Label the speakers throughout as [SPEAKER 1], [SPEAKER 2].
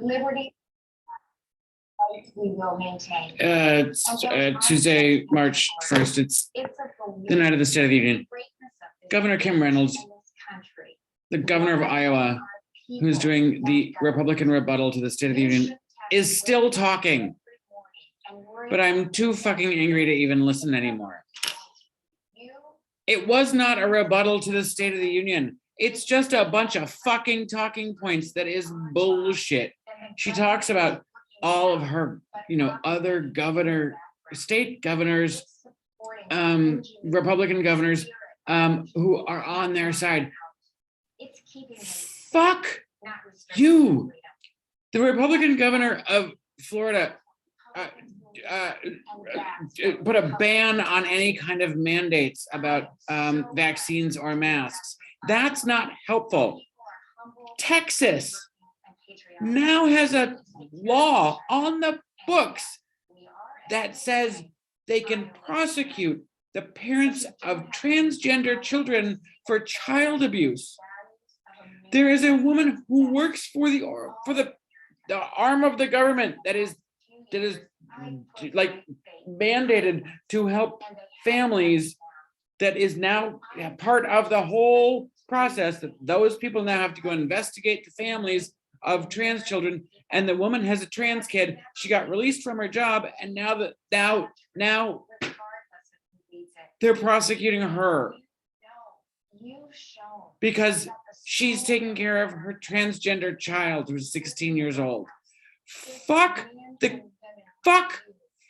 [SPEAKER 1] liberty we will maintain.
[SPEAKER 2] It's Tuesday, March 1st. It's the night of the State of the Union. Governor Kim Reynolds, the governor of Iowa, who's doing the Republican rebuttal to the State of the Union, is still talking. But I'm too fucking angry to even listen anymore. It was not a rebuttal to the State of the Union. It's just a bunch of fucking talking points that is bullshit. She talks about all of her, other state governors, Republican governors, who are on their side. Fuck you. The Republican governor of Florida put a ban on any kind of mandates about vaccines or masks. That's not helpful. Texas now has a law on the books that says they can prosecute the parents of transgender children for child abuse. There is a woman who works for the arm of the government that is like mandated to help families, that is now part of the whole process, that those people now have to go investigate the families of trans children. And the woman has a trans kid. She got released from her job, and now they're prosecuting her because she's taking care of her transgender child who's 16 years old. Fuck the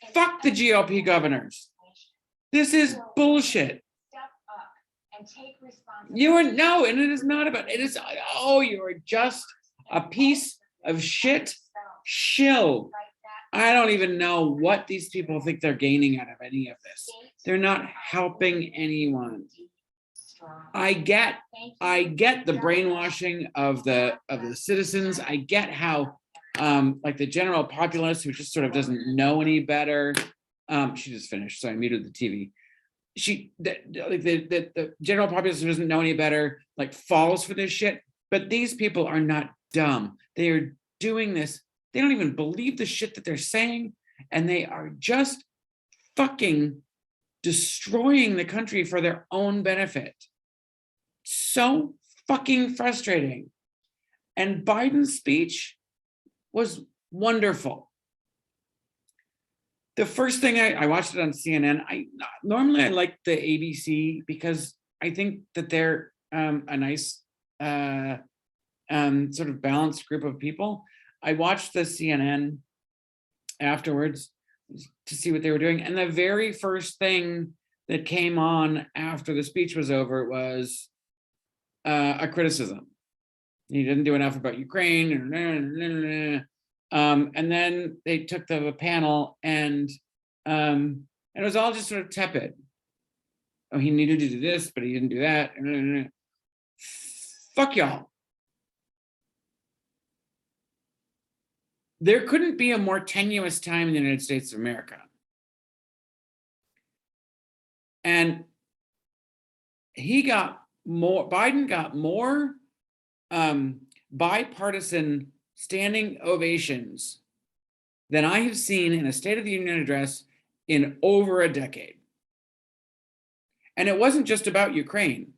[SPEAKER 2] GOP governors. This is bullshit. And it is not about it. Is you are just a piece of shit shill. I don't even know what these people think they're gaining out of any of this. They're not helping anyone. I get the brainwashing of the citizens. I get how like the general populace who just sort of doesn't know any better. She just finished, so I muted the TV. The general populace who doesn't know any better, like, falls for this shit. But these people are not dumb. They are doing this. They don't even believe the shit that they're saying, and they are just fucking destroying the country for their own benefit. So fucking frustrating. And Biden's speech was wonderful. The first thing I watched it on CNN. Normally I like the ABC because I think that they're a nice sort of balanced group of people. I watched the CNN afterwards to see what they were doing, and the very first thing that came on after the speech was over was a criticism. He didn't do enough about Ukraine. And then they took the panel, and it was all just sort of tepid. Oh, he needed to do this, but he didn't do that. Fuck y'all. There couldn't be a more tenuous time in the United States of America. And Biden got more bipartisan standing ovations than I have seen in a State of the Union address in over a decade. And it wasn't just about Ukraine.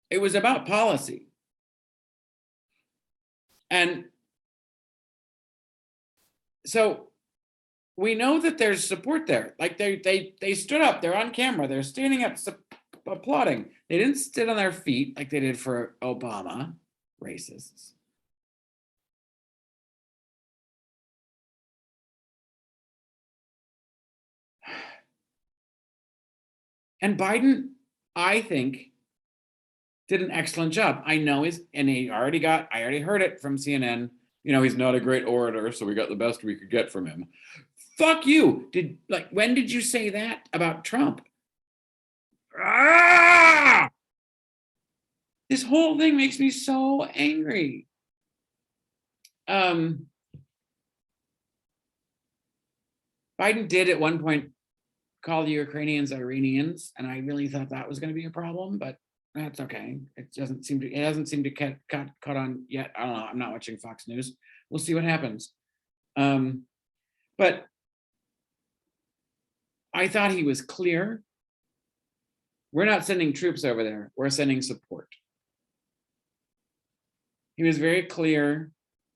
[SPEAKER 2] It was about policy. And so we know that there's support there. Like they stood up, they're on camera, they're standing up, applauding. They didn't sit on their feet like they did for Obama, racists. And Biden, I think, did an excellent job. I know I already heard it from CNN. He's not a great orator, so we got the best we could get from him. Fuck you. When did you say that about Trump? This whole thing makes me so angry. Biden did at one point call the Ukrainians Iranians, and I really thought that was going to be a problem, but That's okay. It hasn't seemed to get caught on yet. I don't know. I'm not watching Fox News. We'll see what happens. But I thought he was clear. We're not sending troops over there. We're sending support. He was very clear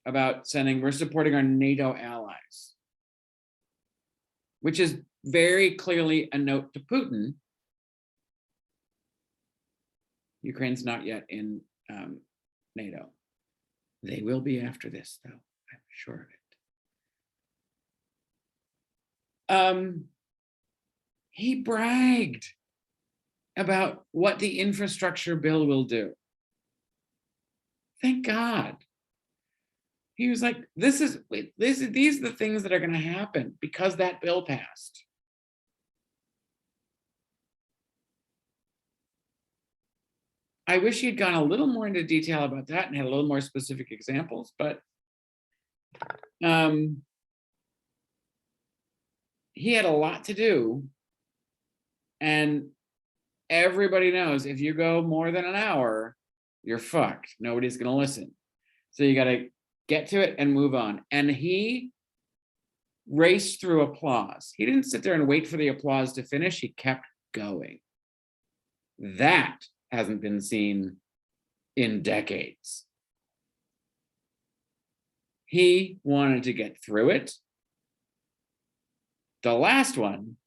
[SPEAKER 2] about we're supporting our NATO allies, which is very clearly a note to Putin. Ukraine's not yet in NATO. They will be after this, though. I'm sure of it. He bragged about what the infrastructure bill will do. Thank God. He was like, these are the things that are going to happen because that bill passed. I wish he had gone a little more into detail about that and had a little more specific examples, but he had a lot to do. And everybody knows if you go more than an hour, you're fucked. Nobody's going to listen. So you got to get to it and move on. And he raced through applause. He didn't sit there and wait for the applause to finish. He kept going. That hasn't been seen in decades. He wanted to get through it. The last one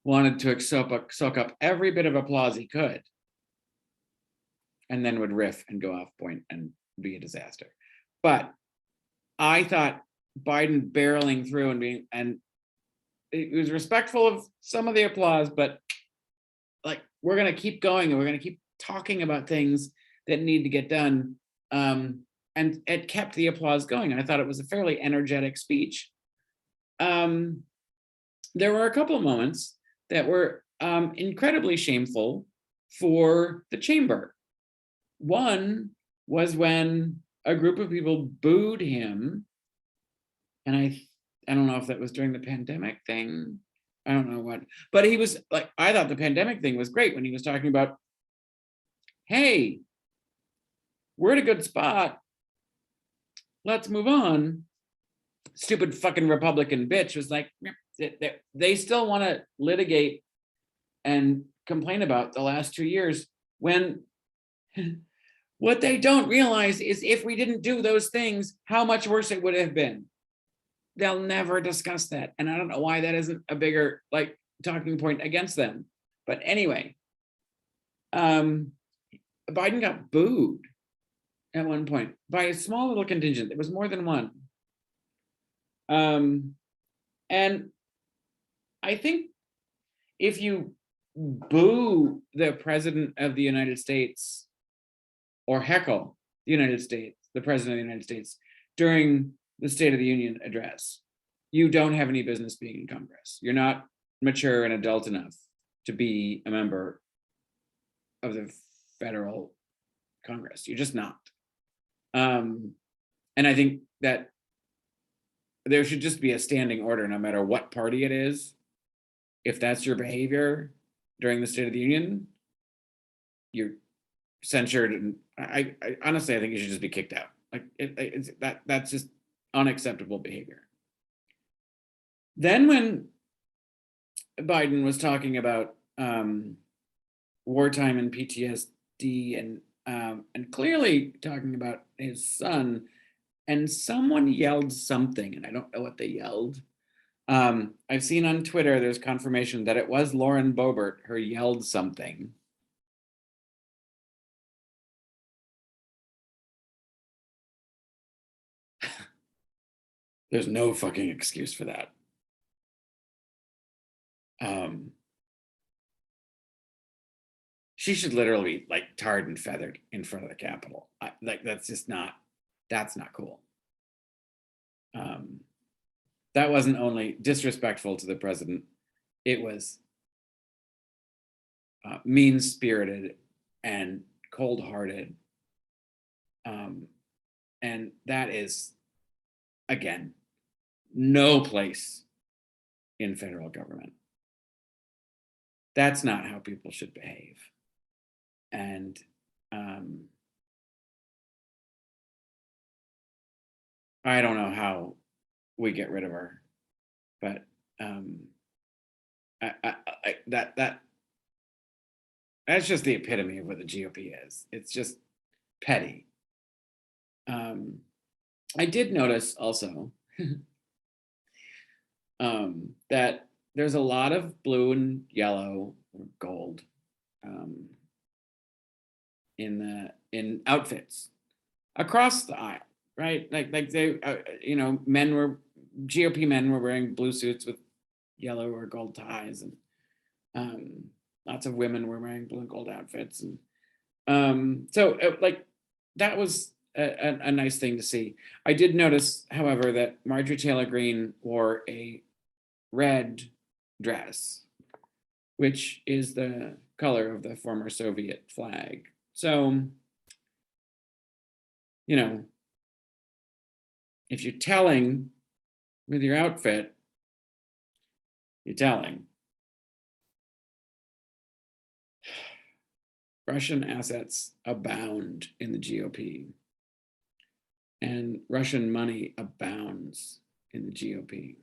[SPEAKER 2] wanted to soak up every bit of applause he could, and then would riff and go off point and be a disaster. But I thought Biden barreling through and it was respectful of some of the applause, but like, we're going to keep going and we're going to keep talking about things that need to get done. And it kept the applause going. I thought it was a fairly energetic speech. There were a couple of moments that were incredibly shameful for the chamber. One was when a group of people booed him, and I don't know if that was during the pandemic thing. I don't know what, but he was like, I thought the pandemic thing was great when he was talking about, hey, we're in a good spot. Let's move on. Stupid fucking Republican bitch was like, they still want to litigate and complain about the last 2 years when what they don't realize is if we didn't do those things, how much worse it would have been. They'll never discuss that. And I don't know why that isn't a bigger like talking point against them. But anyway, Biden got booed at one point by a small little contingent. There was more than one. And I think if you boo the president of the United States or heckle the United States, the president of the United States during the State of the Union address, you don't have any business being in Congress. You're not mature and adult enough to be a member of the federal Congress. You're just not. And I think that there should just be a standing order, no matter what party it is. If that's your behavior during the State of the Union, you're censured. And I honestly, I think you should just be kicked out. Like that's just unacceptable behavior. Then when Biden was talking about wartime and PTSD and clearly talking about his son, and someone yelled something, and I don't know what they yelled. I've seen on Twitter, there's confirmation that it was Lauren Boebert who yelled something. There's no fucking excuse for that. She should literally be like tarred and feathered in front of the Capitol. That's not cool. That wasn't only disrespectful to the president, it was mean-spirited and cold-hearted. And that is, again, no place in federal government. That's not how people should behave. And I don't know how we get rid of her, but that's just the epitome of what the GOP is. It's just petty. I did notice also that there's a lot of blue and yellow or gold in outfits across the aisle, right? Like they, GOP men were wearing blue suits with yellow or gold ties, and lots of women were wearing blue and gold outfits, and so like that was a nice thing to see. I did notice, however, that Marjorie Taylor Greene wore a red dress, which is the color of the former Soviet flag. So, if you're telling with your outfit, you're telling. Russian assets abound in the GOP, and Russian money abounds in the GOP.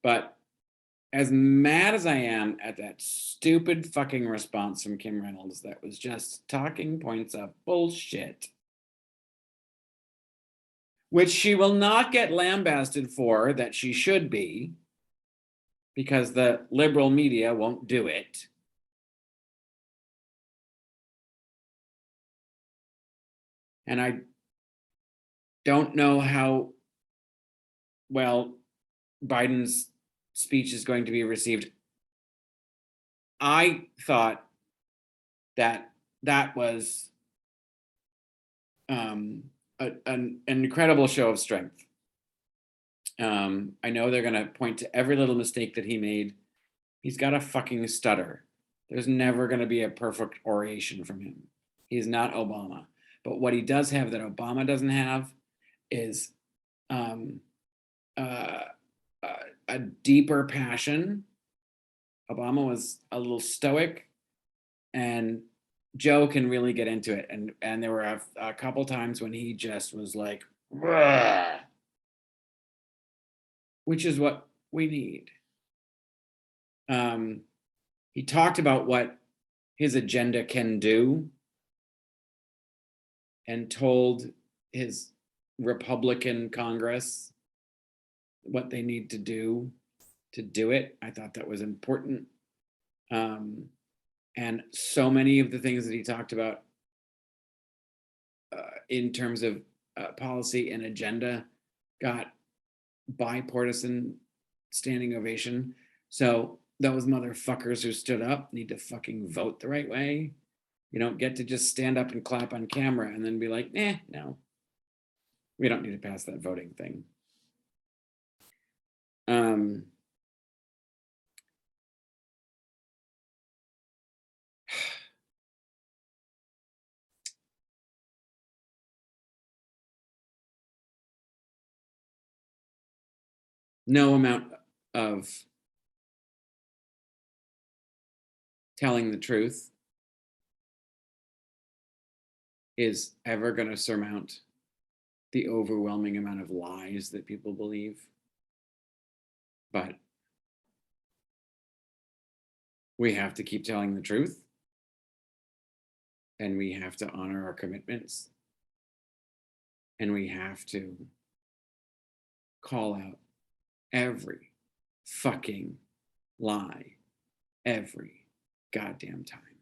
[SPEAKER 2] But as mad as I am at that stupid fucking response from Kim Reynolds, that was just talking points of bullshit, which she will not get lambasted for, that she should be, because the liberal media won't do it. And I don't know how well Biden's speech is going to be received. I thought that was an incredible show of strength. I know they're going to point to every little mistake that he made. He's got a fucking stutter. There's never going to be a perfect oration from him. He's not Obama. But what he does have that Obama doesn't have is a deeper passion. Obama was a little stoic, and Joe can really get into it. And there were a couple times when he just was like, "Bruh," which is what we need. He talked about what his agenda can do and told his Republican Congress what they need to do it. I thought that was important. And so many of the things that he talked about in terms of policy and agenda got bipartisan standing ovation. So those motherfuckers who stood up need to fucking vote the right way. You don't get to just stand up and clap on camera and then be like, no, we don't need to pass that voting thing. No amount of telling the truth is ever going to surmount the overwhelming amount of lies that people believe. But we have to keep telling the truth, and we have to honor our commitments, and we have to call out every fucking lie every goddamn time.